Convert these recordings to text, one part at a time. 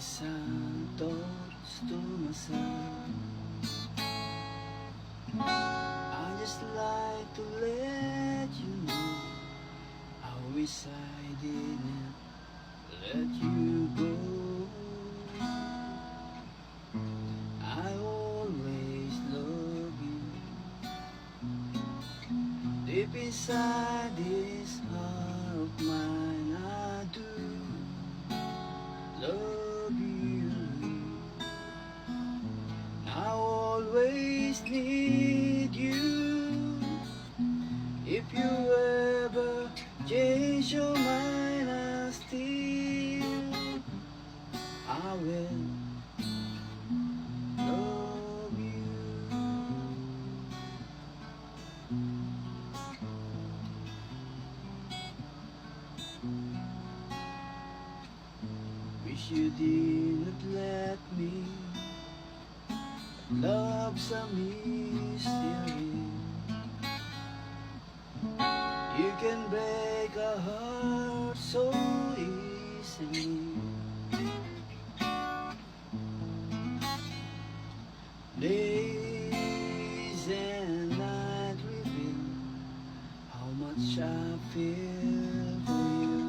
Some thoughts to myself. I just like to let you know I wish I didn't let you go. I always love you. Deep inside this heart of mine, I do love you. I always need you. If you ever change your mind, I will love you. Wish you didn't let me. Love's a mystery. You can break a heart so easily. Days and nights reveal how much I feel for you.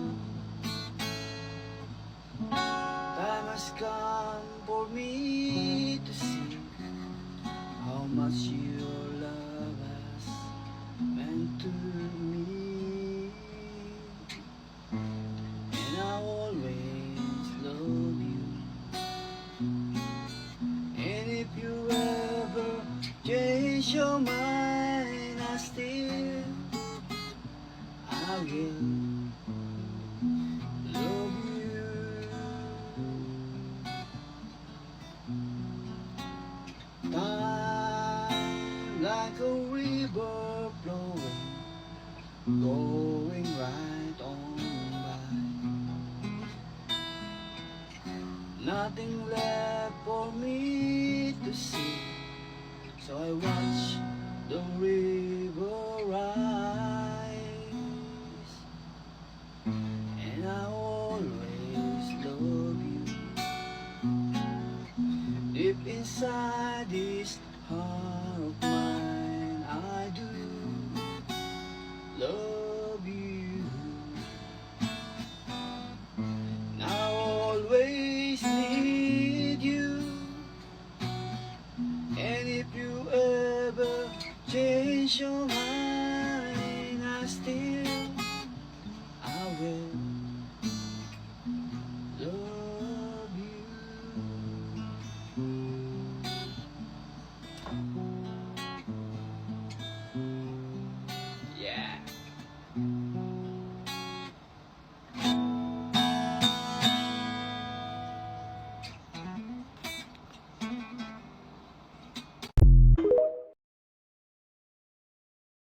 Time has come for me to see how much your love has meant to me. And I always love you. And if you ever change your mind, I will love you. Time like a river flowing, going right on by. Nothing left for me to see, so I watch the river rise. And I always love you. Deep inside this heart of mine, I do love you. And I always need you. And if you ever change your mind, I will